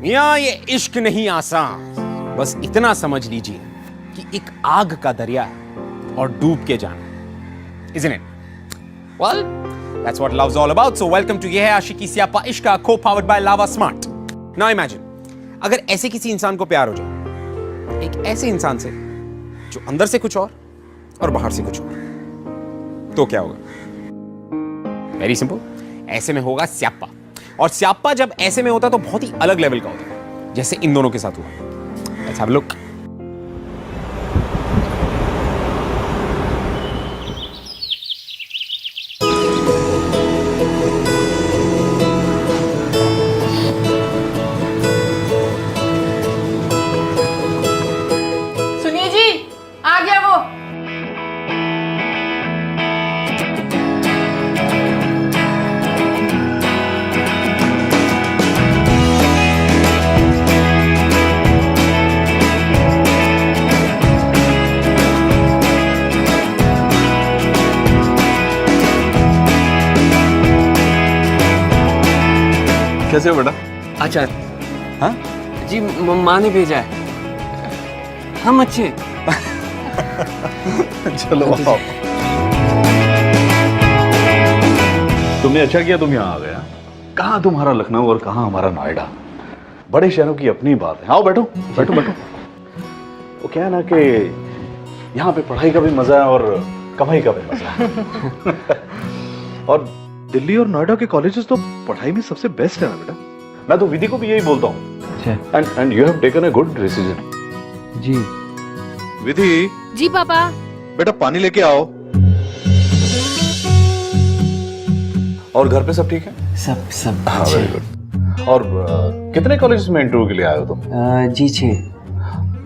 मियां ये इश्क नहीं आसान, बस इतना समझ लीजिए कि एक आग का दरिया है और डूब के जाना, isn't it? Well, that's what love's all about. So welcome to ये है आशिकी सियापा इश्क, co-powered by Lava Smart. Now imagine, अगर ऐसे किसी इंसान को प्यार हो जाए, एक ऐसे इंसान से जो अंदर से कुछ और बाहर से कुछ और, तो क्या होगा? वेरी सिंपल, ऐसे में होगा स्यापा। और स्यापा जब ऐसे में होता है तो बहुत ही अलग लेवल का होता है, जैसे इन दोनों के साथ हुआ। Let's have a look. सुनिए जी, आ गया वो। कैसे हो बेटा? अच्छा हाँ? जी, माँ ने भेजा है। हम अच्छे। चलो आओ। तुमने अच्छा किया तुम यहाँ आ गया। कहाँ तुम्हारा लखनऊ और कहाँ हमारा नोएडा। बड़े शहरों की अपनी बात है। आओ बैठो बैठो बैठो। वो क्या है ना कि यहाँ पे पढ़ाई का भी मजा है और कमाई का भी मजा है। और दिल्ली और नोएडा के कॉलेजेस तो पढ़ाई में सबसे बेस्ट है ना बेटा। मैं तो विधि को भी यही बोलता हूँ। And you have taken a good decision. जी विधि। जी पापा। बेटा पानी लेके आओ। और घर पे सब ठीक है? सब हाँ, अच्छे। Very good. और कितने कॉलेजेस में इंटरव्यू के लिए आए हो तुम? जी 6।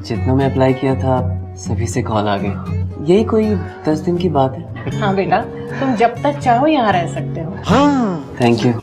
जितना मैं अप्लाई किया था सभी से कॉल आ गए। यही कोई 10 दिन की बात है। हाँ बेटा, तुम जब तक चाहो यहाँ रह सकते हो। हाँ। Thank you.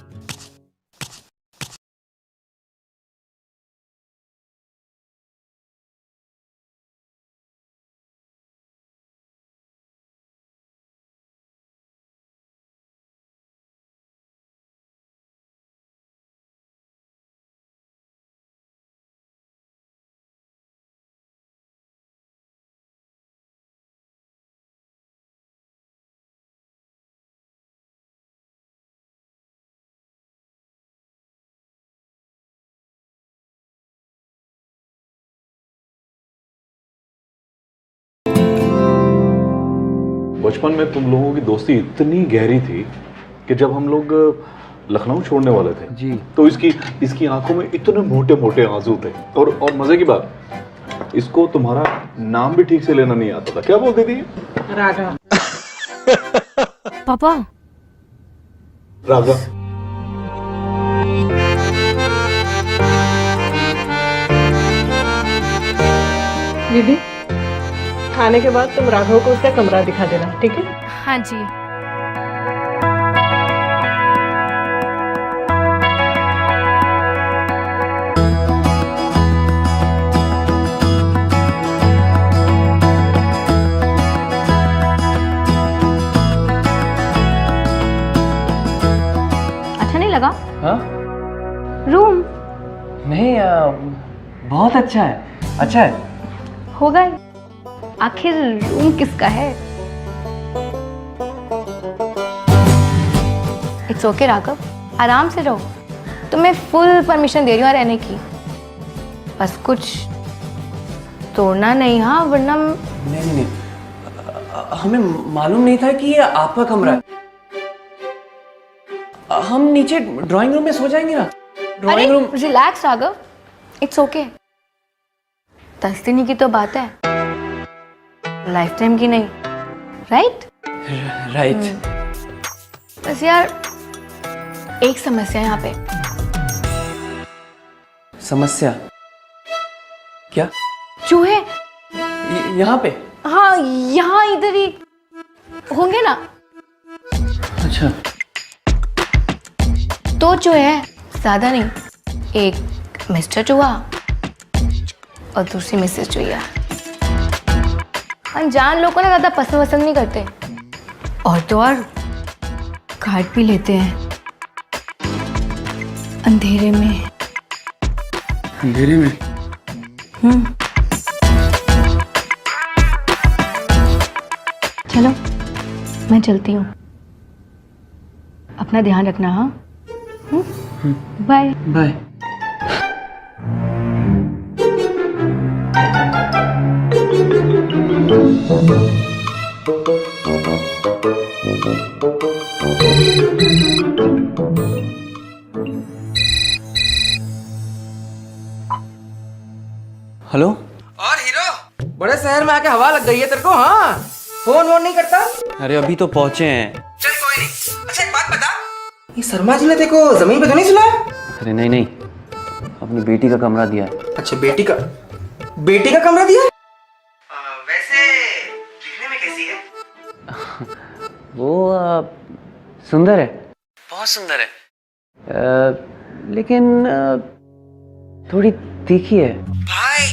बचपन में तुम लोगों की दोस्ती इतनी गहरी थी कि जब हम लोग लखनऊ छोड़ने वाले थे जी। तो इसकी आंखों में इतने मोटे मोटे आंसू थे। और मजे की बात, इसको तुम्हारा नाम भी ठीक से लेना नहीं आता था। क्या बोलती थी? राघव। पापा राजा। दीदी, खाने के बाद तुम राघव को उसका कमरा दिखा देना, ठीक है? हाँ जी। अच्छा नहीं लगा? हाँ? रूम नहीं, बहुत अच्छा है। अच्छा है। होगा ही। आखिर रूम किसका है? इट्स ओके राघव, आराम से रहो। तुम्हें फुल परमिशन दे रही हूँ रहने की। बस कुछ तोड़ना नहीं, हाँ, वरना नहीं, हमें मालूम नहीं था कि ये आपका कमरा है। हम नीचे ड्राइंग रूम में सो जाएंगे ना। Drawing room. Relax Raghav, it's okay. 10 दिन की तो बात है, लाइफ टाइम की नहीं, राइट? राइट। बस यार एक समस्या है यहाँ पे। समस्या क्या? चूहे। यहाँ पे? हाँ, यहाँ इधर ही होंगे ना। अच्छा। दो चूहे हैं, ज्यादा नहीं। एक मिस्टर चूहा और दूसरी मिसेस चूहिया। अनजान लोगों को ना ज्यादा पसंद नहीं करते, और तो और काट भी लेते हैं अंधेरे में अंधेरे में? चलो मैं चलती हूँ, अपना ध्यान रखना। हाँ, बाय। बाय। हेलो। और हीरो, बड़े शहर में आके हवा लग गई है तेरे को? हाँ, फोन वोन नहीं करता? अरे अभी तो पहुंचे हैं। चल कोई नहीं। अच्छा एक बात बता, ये शर्मा जी ने तेरे को जमीन पे तो नहीं सुलाया? अरे नहीं नहीं, अपनी बेटी का कमरा दिया है। अच्छा बेटी का कमरा दिया? वैसे दिखने में कैसी है? वो सुंदर है, बहुत सुंदर है, लेकिन थोड़ी तीखी है। भाई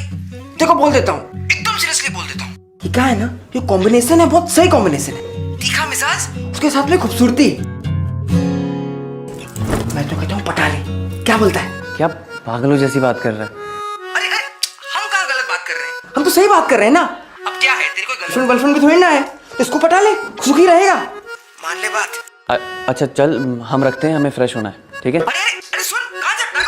देखो बोल देता हूँ, एकदम सीरियसली बोल देता हूँ, ये क्या है ना, ये कॉम्बिनेशन है, बहुत सही कॉम्बिनेशन है। तीखा मिजाज, उसके साथ में खूबसूरती। मैं तो कहता हूँ पटा ले, क्या बोलता है? क्या पागलों जैसी बात कर रहा है? अरे हम कहाँ गलत बात कर रहे हैं, हम तो सही बात कर रहे हैं ना। अब क्या है, तेरी कोई गर्लफ्रेंड भी थोड़ी ना है, तो इसको पटा ले, सुखी रहेगा, मान ले बात। अच्छा चल, हम रखते हैं, हमें फ्रेश होना है, ठीक है? अरे सुन, कहाँ जा रहा है?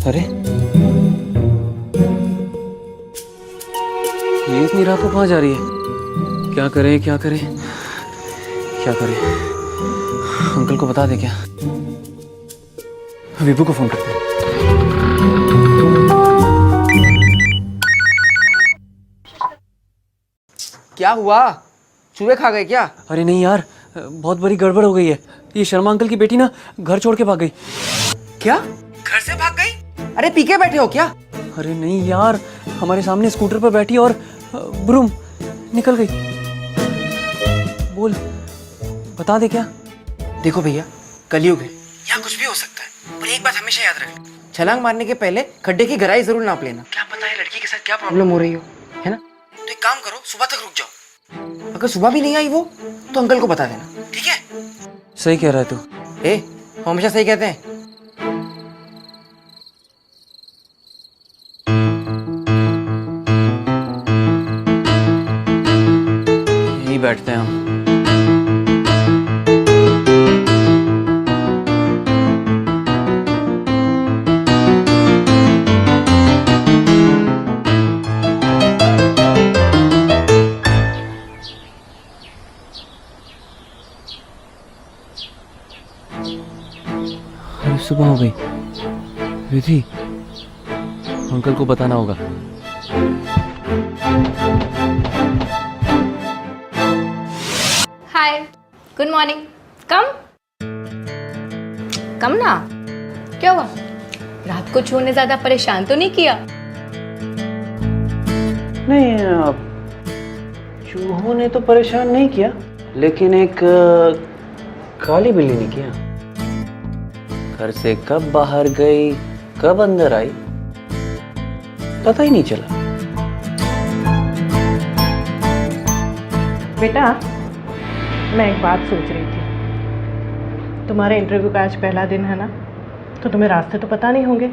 अरे ये इतनी रात को कहाँ जा रही है? क्या करें क्या करें क्या करें? अंकल को बता दे क्या? विभू को फोन करते हैं। क्या हुआ, चूहे खा गए क्या? अरे नहीं यार, बहुत बड़ी गड़बड़ हो गई है। ये शर्मा अंकल की बेटी ना घर छोड़ के भाग गई। क्या, घर से भाग गई? अरे पी के बैठे हो क्या? अरे नहीं यार, हमारे सामने स्कूटर पर बैठी और ब्रूम निकल गई। बोल, बता दे क्या? देखो भैया, कलयुग है, यहाँ कुछ भी हो सकता है, पर एक बात हमेशा याद रखना, छलांग मारने के पहले खड्डे की गहराई जरूर नाप लेना। क्या पता है लड़की के साथ क्या प्रॉब्लम हो रही हो, है ना? तो एक काम करो, सुबह तक रुक जाओ, अगर सुबह भी नहीं आई वो तो अंकल को बता देना, ठीक है? सही कह रहा है तू। हम हमेशा सही कहते हैं। यहीं बैठते हैं हम। अरे सुबह हो गई। विधि, अंकल को बताना होगा। हाय, गुड मॉर्निंग। कम कम ना, क्या हुआ? रात को छूने ज्यादा परेशान तो नहीं किया? नहीं, चूहों ने तो परेशान नहीं किया, लेकिन एक काली बिल्ली ने किया। घर से कब बाहर गई, कब अंदर आई, पता ही नहीं चला। बेटा, मैं एक बात सोच रही थी, तुम्हारे इंटरव्यू का आज पहला दिन है ना, तो तुम्हें रास्ते तो पता नहीं होंगे,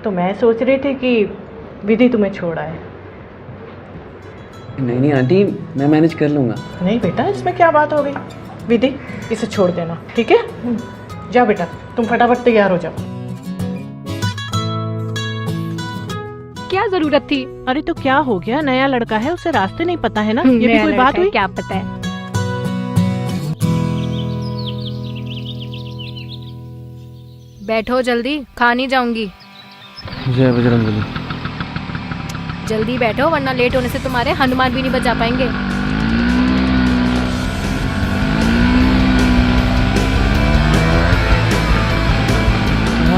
तो मैं सोच रही थी कि विधि तुम्हें छोड़ आए। नहीं नहीं आंटी, मैं मैनेज कर लूंगा। नहीं बेटा, इसमें क्या बात हो गई? विधि, इसे छोड़ देना, ठीक है? जाओ बेटा, तुम फटाफट तैयार हो जाओ। क्या जरूरत थी? अरे तो क्या हो गया, नया लड़का है, उसे रास्ते नहीं पता है ना, ये भी कोई बात हुई? क्या पता है? बैठो जल्दी, खा नहीं जाऊंगी। जय बजरंगबली। जल्दी बैठो, वरना लेट होने से तुम्हारे हनुमान भी नहीं बजा पाएंगे।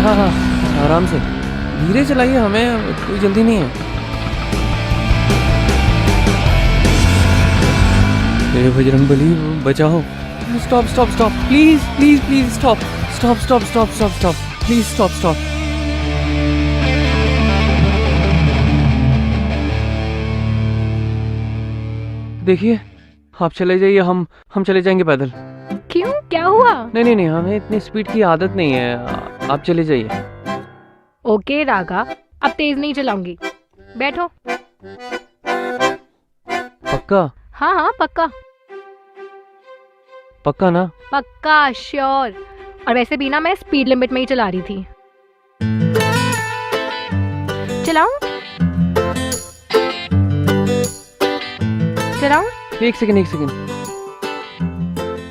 हाँ, आराम से। धीरे चलाइए, हमें कोई जल्दी नहीं है। हे बजरंगबली बचाओ। Stop stop stop, please please please stop stop stop stop stop stop, please stop stop. देखिए आप चले जाइए, हम चले जाएंगे पैदल। क्यों, क्या हुआ? नहीं नहीं नहीं, हमें इतनी स्पीड की आदत नहीं है, आप चले जाइए। ओके राघव, अब तेज नहीं चलाऊंगी, बैठो। पक्का? हाँ हाँ पक्का पक्का ना? पक्का, श्योर। और वैसे भी ना मैं स्पीड लिमिट में ही चला रही थी। चलाऊं? चलाऊं? एक सेकंड।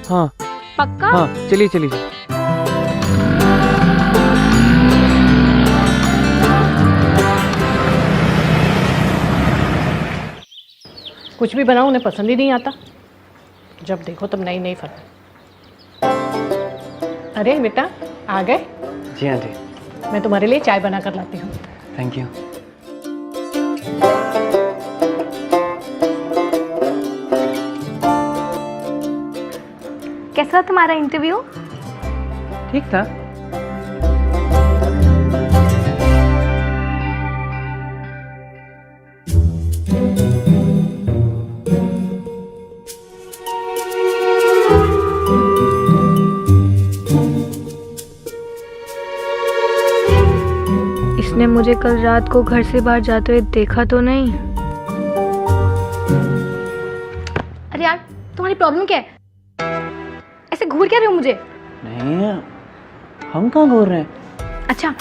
हाँ पक्का? हाँ, चलिए चलिए। कुछ भी बनाओ उन्हें पसंद ही नहीं आता, जब देखो तब नई नई फरमाइश। अरे बेटा आ गए? जी हाँ जी, मैं तुम्हारे लिए चाय बना कर लाती हूँ। Thank you. कैसा था तुम्हारा इंटरव्यू? ठीक था। इसने मुझे कल रात को घर से बाहर जाते हुए देखा तो नहीं? अरे यार तुम्हारी प्रॉब्लम क्या है? ऐसे घूर क्या रहे हो मुझे? नहीं, हम कहाँ घूर रहे हैं? अच्छा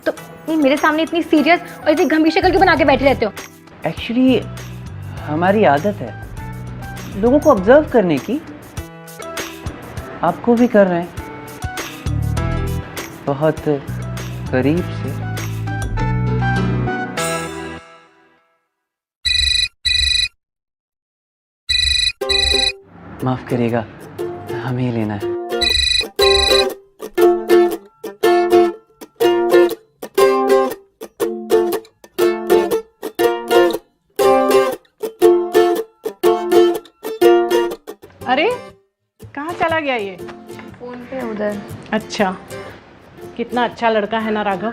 तो नहीं, मेरे सामने इतनी सीरियस और इतनी गंभीर शक्ल क्यों बना के बैठे रहते हो? एक्चुअली हमारी आदत है लोगों को ऑब्जर्व करने की। आपको भी कर रहे हैं, बहुत करीब से। माफ करिएगा, हमें ही लेना है। अरे कहाँ चला गया ये? फोन पे उधर। अच्छा, कितना अच्छा लड़का है ना राघव,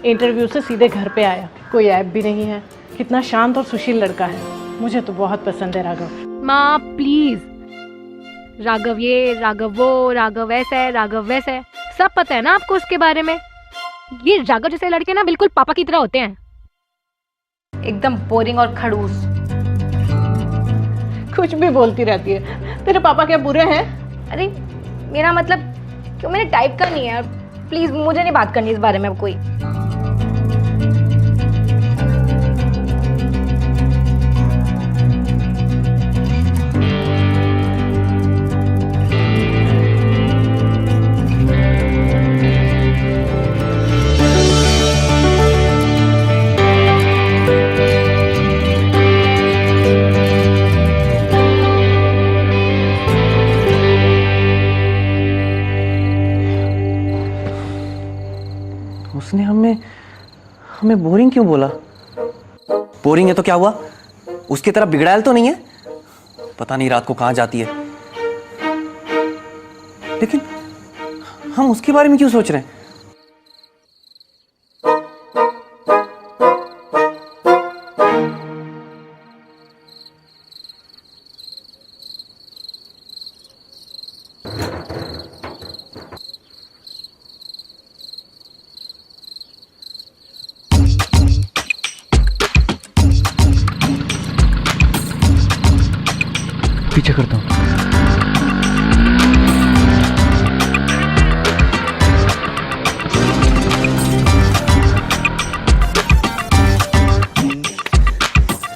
इंटरव्यू से सीधे घर पे आया, कोई ऐप भी नहीं है, कितना शांत और सुशील लड़का है। मुझे तो बहुत पसंद है राघव। माँ प्लीज, राघव ये, राघव वो, राघव ऐसा है, राघव वैसा है, सब पता है ना आपको उसके बारे में। ये राघव जैसे लड़के ना बिल्कुल पापा की तरह होते हैं, एकदम बोरिंग और खड़ूस। कुछ भी बोलती रहती है, तेरे पापा क्या बुरे हैं? अरे मेरा मतलब क्यों, मेरे टाइप का नहीं है। प्लीज मुझे नहीं बात करनी इस बारे में अब कोई। उसने हमें बोरिंग क्यों बोला? बोरिंग है तो क्या हुआ? उसकी तरह बिगड़ैल तो नहीं है? पता नहीं रात को कहां जाती है, लेकिन हम उसके बारे में क्यों सोच रहे हैं? पीछे करता हूँ।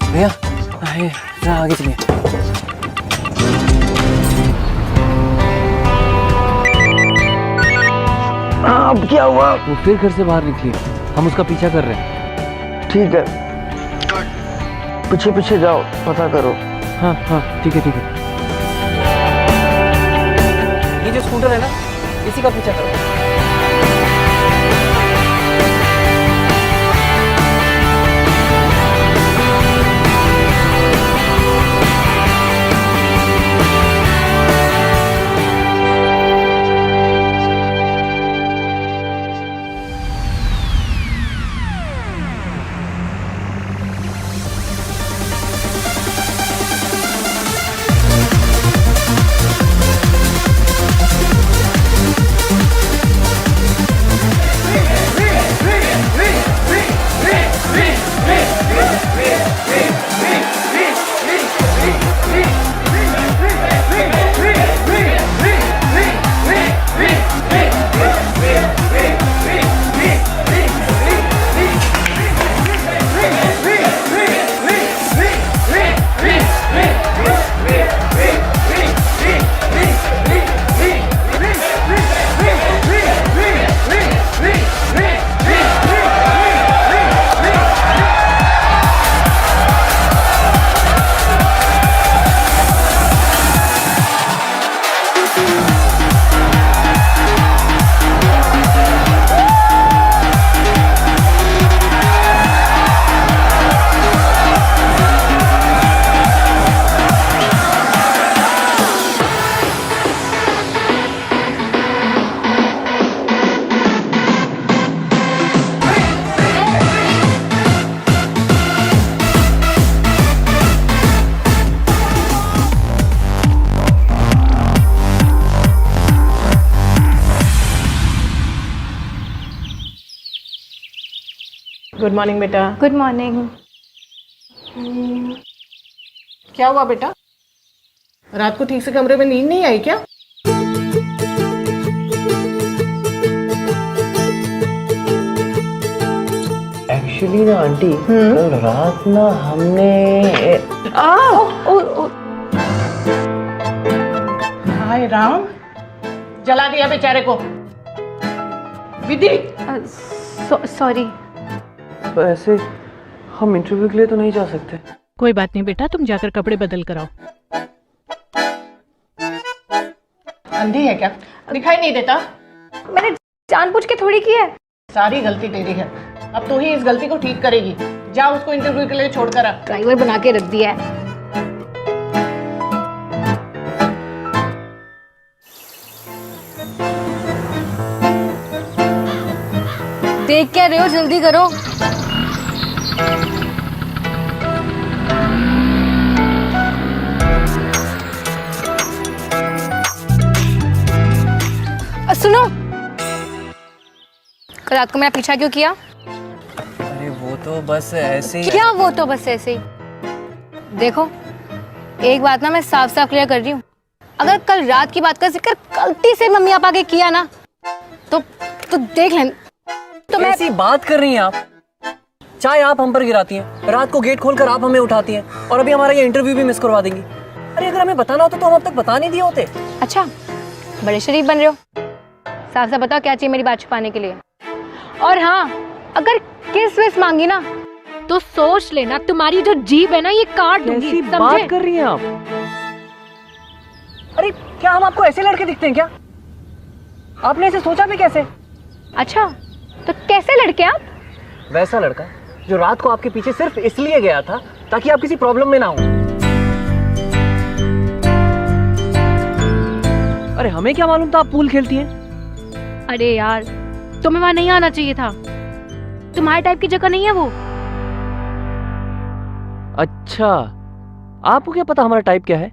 भैया आगे चलिए। अब क्या हुआ? वो फिर घर से बाहर निकली, हम उसका पीछा कर रहे हैं। ठीक है, पीछे पीछे जाओ, पता करो। हाँ हाँ ठीक है ठीक है। ये जो स्कूटर है ना, इसी का पीछा करो। गुड मॉर्निंग बेटा। Good morning. क्या हुआ बेटा? रात को ठीक से कमरे में नींद नहीं आई क्या? एक्चुअली ना आंटी, कल रात ना हमने हाय राम, जला दिया बेचारे को। विधि, सॉरी। तो ऐसे हम इंटरव्यू के लिए तो नहीं जा सकते। कोई बात नहीं बेटा, तुम जाकर कपड़े बदल कर आओ। अंधी है क्या? दिखाई नहीं देता? मैंने जानबूझ के थोड़ी की है। सारी गलती तेरी है, अब तू ही इस गलती को ठीक करेगी। जा उसको इंटरव्यू के लिए छोड़कर आ। ड्राइवर बना के रख दिया है। देख क्या रहे हो, जल्दी करो। सुनो, कल रात को मेरा पीछा क्यों किया? अरे वो तो बस ऐसे ही। क्या वो तो बस ऐसे ही? देखो, एक बात ना मैं साफ साफ क्लियर कर रही हूँ, अगर कल रात की बात का जिक्र गलती से मम्मी पापा के किया ना तो देख लें। तो मैं ऐसी बात कर रही हैं आप? चाय आप हम पर गिराती हैं, रात को गेट खोलकर आप हमें उठाती हैं, और अभी हमारा ये इंटरव्यू भी मिस करवा देंगी। अरे अगर हमें बताना होता तो हम अब तक बता नहीं दिए होते। अच्छा, बड़े शरीफ बन रहे हो। साफ साफ बताओ क्या चाहिए मेरी बात छुपाने के लिए। और हाँ, अगर किस विस मांगी ना तो सोच लेना तुम्हारी जो जीभ है ना ये काट दूंगी। कैसी बात कर रही हैं आप? अरे क्या हम आपको ऐसे लड़के दिखते हैं क्या? आपने ऐसे सोचा भी कैसे? अच्छा, तो कैसे लड़के आप? वैसा लड़का जो रात को आपके पीछे सिर्फ इसलिए गया था ताकि आप किसी प्रॉब्लम में ना हो। अरे हमें क्या मालूम था आप पूल खेलती हैं? अरे यार, तुम्हें वहां नहीं आना चाहिए था। तुम्हारे टाइप की जगह नहीं है वो। अच्छा, आपको क्या पता हमारा टाइप क्या है?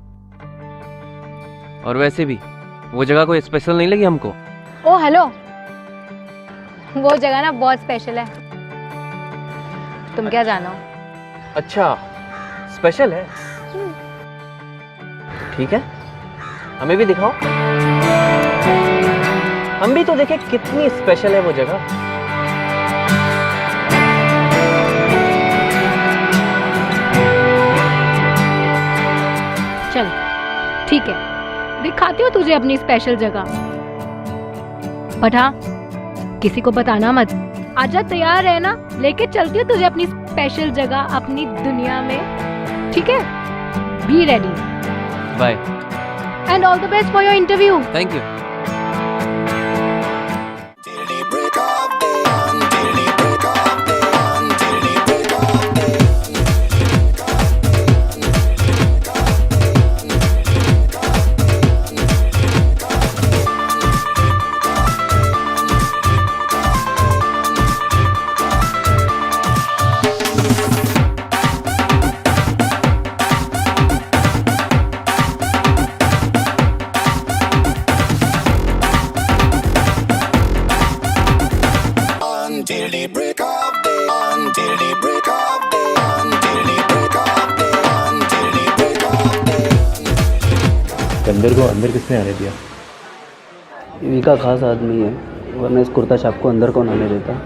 और वैसे भी वो जगह कोई स्पेशल नहीं लगी हमको। ओ हेलो, वो जगह ना बहुत स्पेशल है। तुम क्या जानो? अच्छा, स्पेशल है। ठीक है, हमें भी दिखाओ, हम भी तो देखें कितनी स्पेशल है वो जगह। चल ठीक है, दिखाती हूँ तुझे अपनी स्पेशल जगह। बट हाँ, किसी को बताना मत। आजा, तैयार है ना? लेके चलती हूँ तुझे अपनी स्पेशल जगह, अपनी दुनिया में। ठीक है, be ready. Bye and all the best for your interview. Thank you. अंदर को अंदर किसने आने दिया? विका खास आदमी है, वरना इस कुर्ता छाप को अंदर कौन आने देता।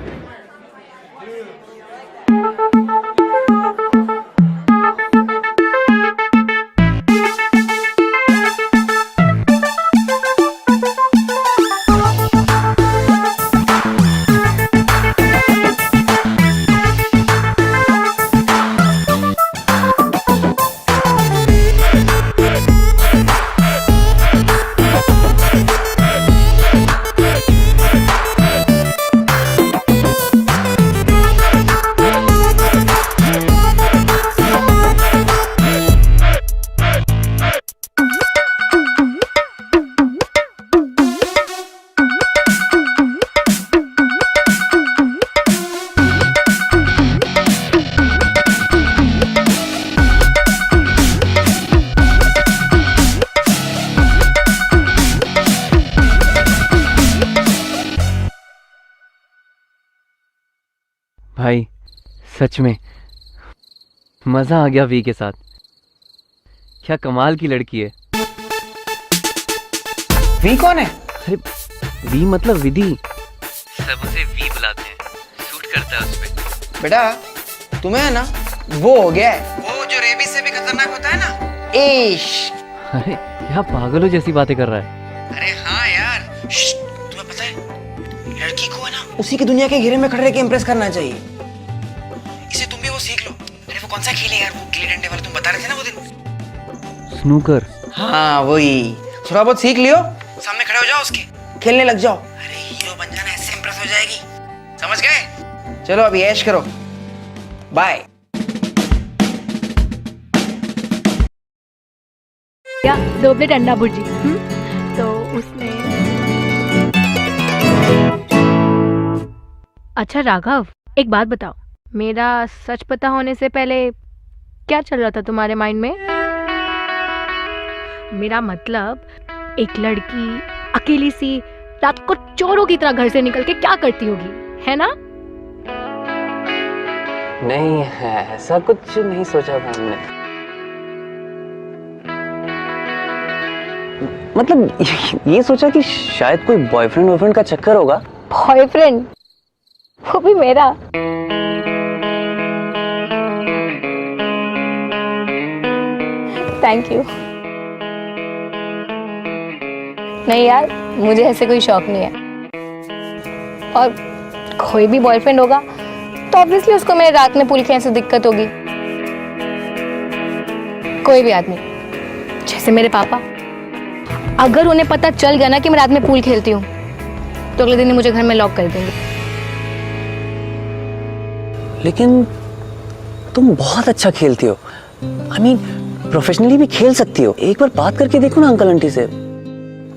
सच में मजा आ गया वी के साथ। क्या कमाल की लड़की है। वी कौन है? अरे वी मतलब विधि, सब उसे वी बुलाते हैं, सूट करता है उस पे। बेटा तुम्हें है ना वो हो गया है, वो जो रेबीज से भी खतरनाक होता है ना, इश्क। अरे क्या पागलों जैसी बातें कर रहा है। अरे हाँ यार, तुम्हें पता है लड़की को है ना उसी की दुनिया के घेरे में खड़े रह के इम्प्रेस करना चाहिए। इसे तुम भी वो सीख लो। अरे वो कौन सा खेल है यार, वो गिल्ली डंडे वाला तुम बता रहे थे ना वो दिन। स्नूकर। हाँ वही, थोड़ा बहुत सीख लियो, सामने खड़े हो जाओ उसके, खेलने लग जाओ। अरे हीरो बन जाना, ऐसे इम्प्रेस हो जाएगी, समझ गए? चलो अभी ऐश करो, बाय। या 2 प्लेट अंडा भुर्जी। तो उसमें अच्छा राघव, एक बात बताओ, मेरा सच पता होने से पहले क्या चल रहा था तुम्हारे माइंड में? मेरा मतलब एक लड़की अकेली सी रात को चोरों की तरह घर से निकल के क्या करती होगी, है ना? नहीं है, ऐसा कुछ नहीं सोचा था हमने। मतलब ये सोचा कि शायद कोई बॉयफ्रेंड का चक्कर होगा। बॉयफ्रेंड? वो भी मेरा? Thank you. नहीं यार, मुझे ऐसे कोई शौक नहीं है। और कोई भी बॉयफ्रेंड होगा तो ऑब्वियसली उसको मेरे रात में पूल खेलने से दिक्कत होगी। कोई भी आदमी, जैसे मेरे पापा, अगर उन्हें पता चल गया ना कि मैं रात में पूल खेलती हूँ तो अगले दिन ही मुझे घर में लॉक कर देंगे। लेकिन तुम बहुत अच्छा खेलती हो। I mean, प्रोफेशनली भी खेल सकती हो। एक बार बात करके देखो ना अंकल आंटी से,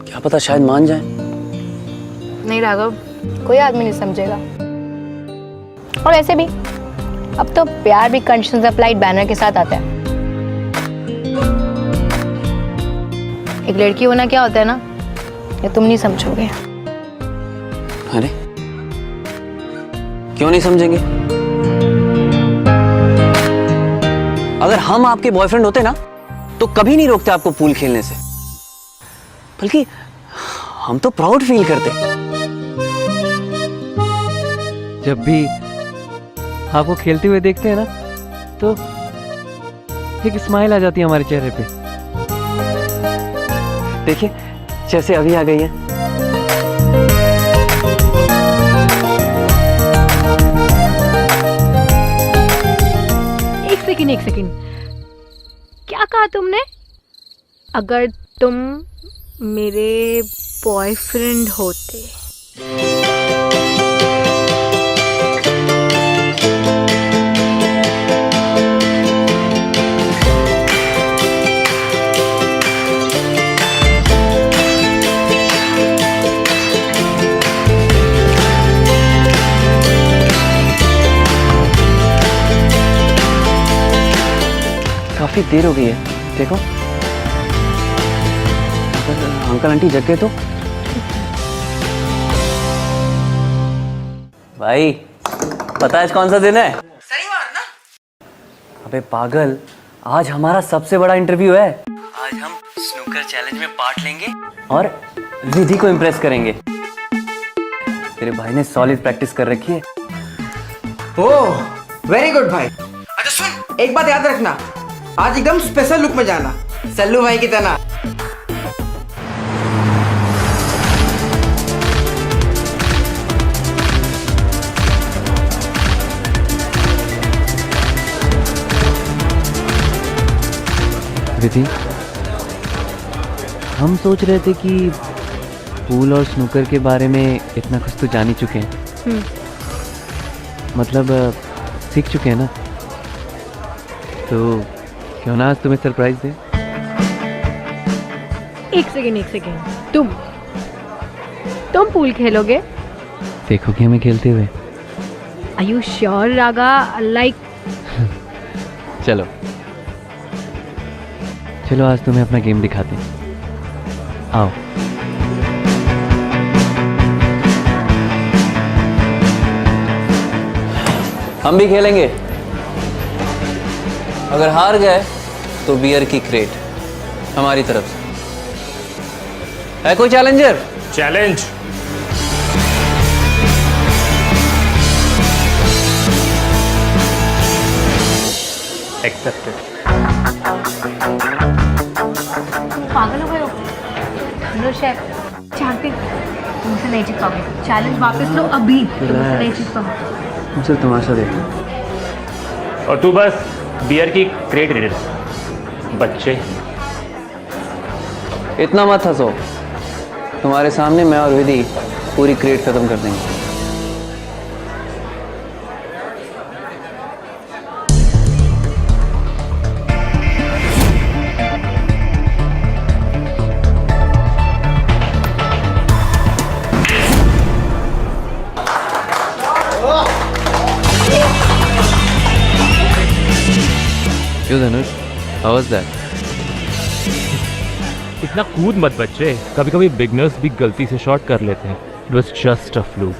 क्या पता शायद मान जाए। नहीं राघव, कोई आदमी नहीं समझेगा। और ऐसे भी अब तो प्यार भी कंडीशंस अप्लाइड बैनर के साथ आता है। एक लड़की होना क्या होता है ना, ये तुम नहीं समझोगे। अरे क्यों नहीं समझेंगे? अगर हम आपके बॉयफ्रेंड होते ना तो कभी नहीं रोकते आपको पूल खेलने से, बल्कि हम तो प्राउड फील करते। जब भी आपको खेलते हुए देखते हैं ना तो एक स्माइल आ जाती है हमारे चेहरे पे। देखिए जैसे अभी आ गई है। एक सेकंड, क्या कहा तुमने? अगर तुम मेरे बॉयफ्रेंड होते? काफी देर हो गई है, देखो अगर अंकल आंटी जग गए तो। भाई पता है आज कौन सा दिन है? शनिवार ना? अबे पागल, आज हमारा सबसे बड़ा इंटरव्यू है। आज हम स्नूकर चैलेंज में पार्ट लेंगे और विधि को इम्प्रेस करेंगे। तेरे भाई ने सॉलिड प्रैक्टिस कर रखी है। ओह वेरी गुड भाई। अच्छा सुन, एक बात याद रखना, आज एकदम स्पेशल लुक में जाना, सल्लू भाई की तरह। विधि, हम सोच रहे थे कि पूल और स्नूकर के बारे में इतना कुछ तो जान ही चुके हैं। मतलब सीख चुके हैं ना, तो क्यों ना आज तुम्हें सरप्राइज दे। एक सेकंड, तुम पूल खेलोगे? देखोगे हमें खेलते हुए? Are you sure Raga? Like चलो आज तुम्हें अपना गेम दिखाते हैं। आओ। हम भी खेलेंगे। अगर हार गए तो बियर की क्रेट हमारी तरफ से। है कोई चैलेंजर? चैलेंज। एक्सेप्टेड। पागल हो गए हो? धनुष है, जानती तुमसे नहीं जीत पाओगे। चैलेंज वापस लो अभी, तुमसे नहीं जीत पाओगे। मुझे तमाशा देखो। और तू बस बियर की क्रेट रीडर बच्चे। इतना मत हंसो, तुम्हारे सामने मैं और विधि पूरी क्रेट खत्म कर देंगे। क्यों धनुष, हाउ वाज दैट? इतना कूद मत बच्चे, कभी कभी बिगनर्स भी गलती से शॉट कर लेते हैं। It was just a fluke.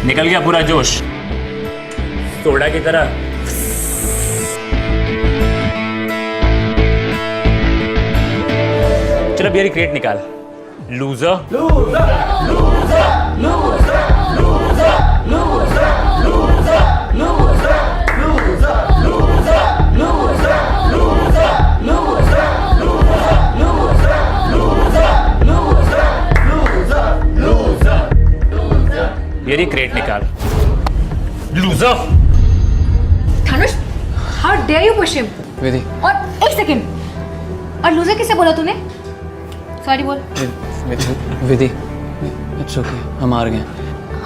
निकल गया पूरा जोश सोडा की तरह। चलो बियर की क्रेट निकाल। Loser loser loser loser loser loser loser loser loser loser loser loser loser loser loser loser loser beer की क्रेट निकाल। Loser. Dhanush, how dare you push him? Vidhi. और एक सेकंड, और लूजर किसे बोला तूने? सॉरी बोल। विधि, इट्स ओके, हम हार गए।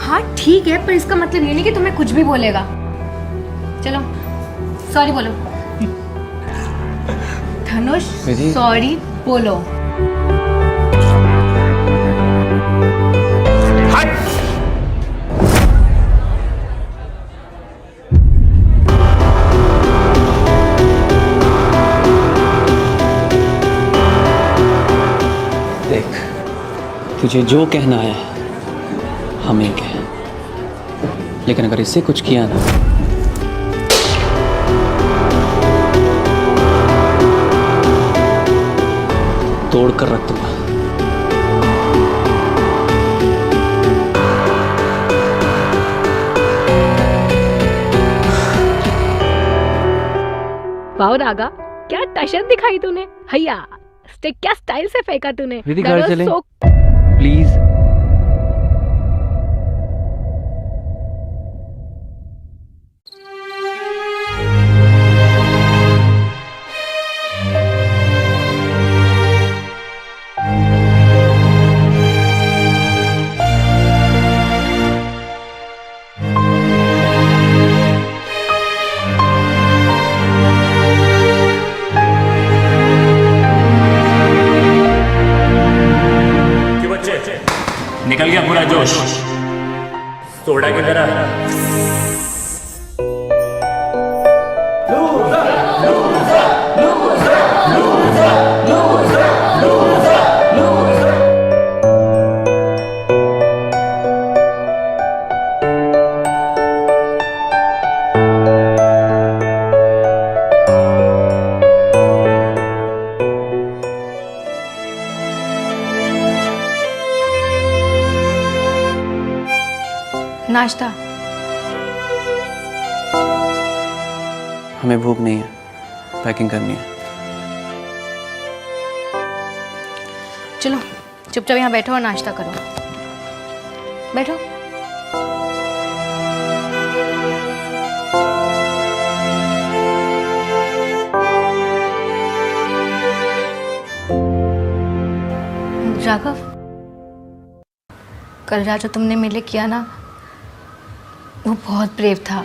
हाँ ठीक है, पर इसका मतलब ये नहीं कि तुम्हें कुछ भी बोलेगा। चलो सॉरी बोलो। धनुष विधि। सॉरी बोलो। तुझे जो कहना है हमें कह, लेकिन अगर इससे कुछ किया ना तोड़ कर रख दूंगा। वाह रागा, क्या टशन दिखाई तूने। हैया स्टिक क्या स्टाइल से फेंका तूने। विधि, That घर was चलें? so please. निकल गया पूरा जोश सोडा की तरह। नाश्ता। हमें भूख नहीं है, पैकिंग करनी है। चलो चुपचाप यहाँ बैठो और नाश्ता करो। बैठो। राघव, कल रात जो तुमने मेरे लिए किया ना, वो बहुत ब्रेव था,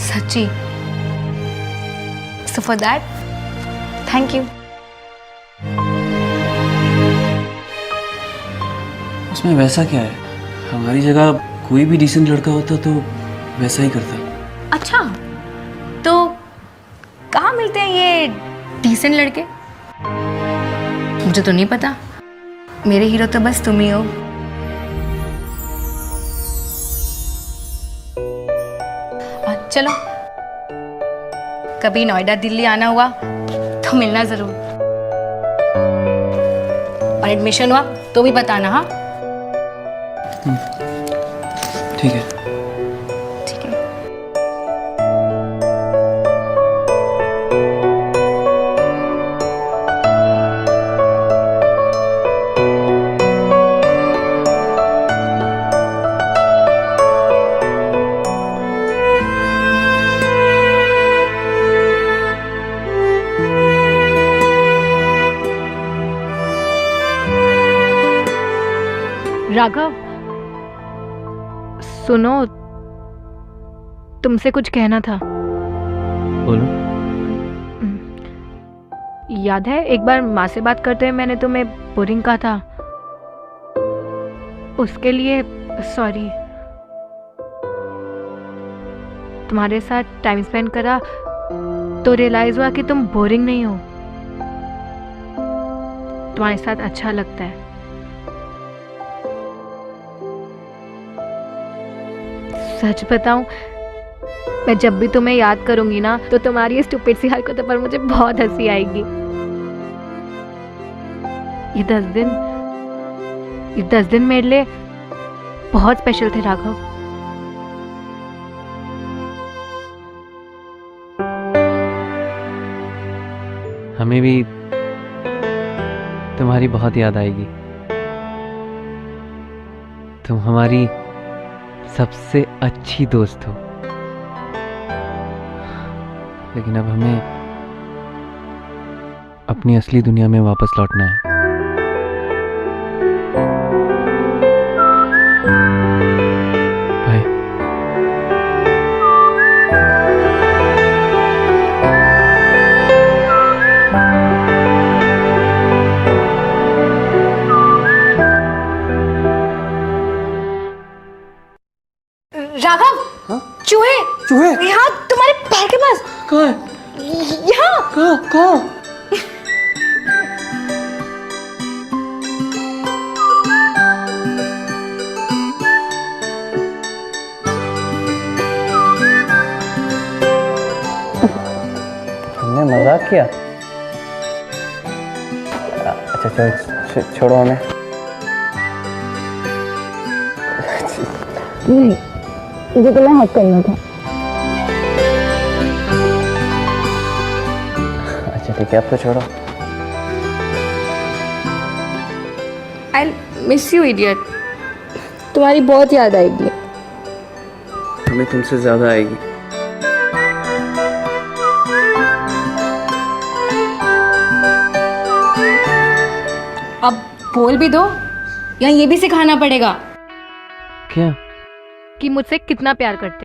सच्ची। So for that thank you. उसमें वैसा क्या है? हमारी जगह कोई भी डिसेंट लड़का होता तो वैसा ही करता। अच्छा, तो कहाँ मिलते हैं ये डिसेंट लड़के? मुझे तो नहीं पता, मेरे हीरो तो बस तुम ही हो। चलो कभी नोएडा दिल्ली आना हुआ तो मिलना जरूर, और एडमिशन हुआ तो भी बताना। हाँ ठीक है। ठीक है। राघव, सुनो, तुमसे कुछ कहना था। बोलो। याद है एक बार माँ से बात करते हुए मैंने तुम्हें बोरिंग कहा था? उसके लिए सॉरी। तुम्हारे साथ टाइम स्पेंड करा तो रियलाइज हुआ कि तुम बोरिंग नहीं हो, तुम्हारे साथ अच्छा लगता है। सच बताऊं, मैं जब भी तुम्हें याद करूंगी ना तो तुम्हारी इस स्टूपिड सी हरकतों पर मुझे बहुत हंसी आएगी। ये 10 दिन मेरे लिए बहुत स्पेशल थे राघव। हमें भी तुम्हारी बहुत याद आएगी। तुम हमारी सबसे अच्छी दोस्त हो, लेकिन अब हमें अपनी असली दुनिया में वापस लौटना है। बाय। राघव, चूहे चूहे? यहाँ तुम्हारे पैर के पास। कहाँ है? यहाँ। कहाँ? तुमने मजाक किया? अच्छा चलो छोड़ो हमें। नहीं, मुझे तो मैं हक करना था। अच्छा ठीक है, अब तो छोड़ो। आई मिस यू इडियट, तुम्हारी बहुत याद आएगी। हमें तुमसे ज्यादा आएगी। अब बोल भी दो या ये भी सिखाना पड़ेगा क्या? कि मुझसे कितना प्यार करते।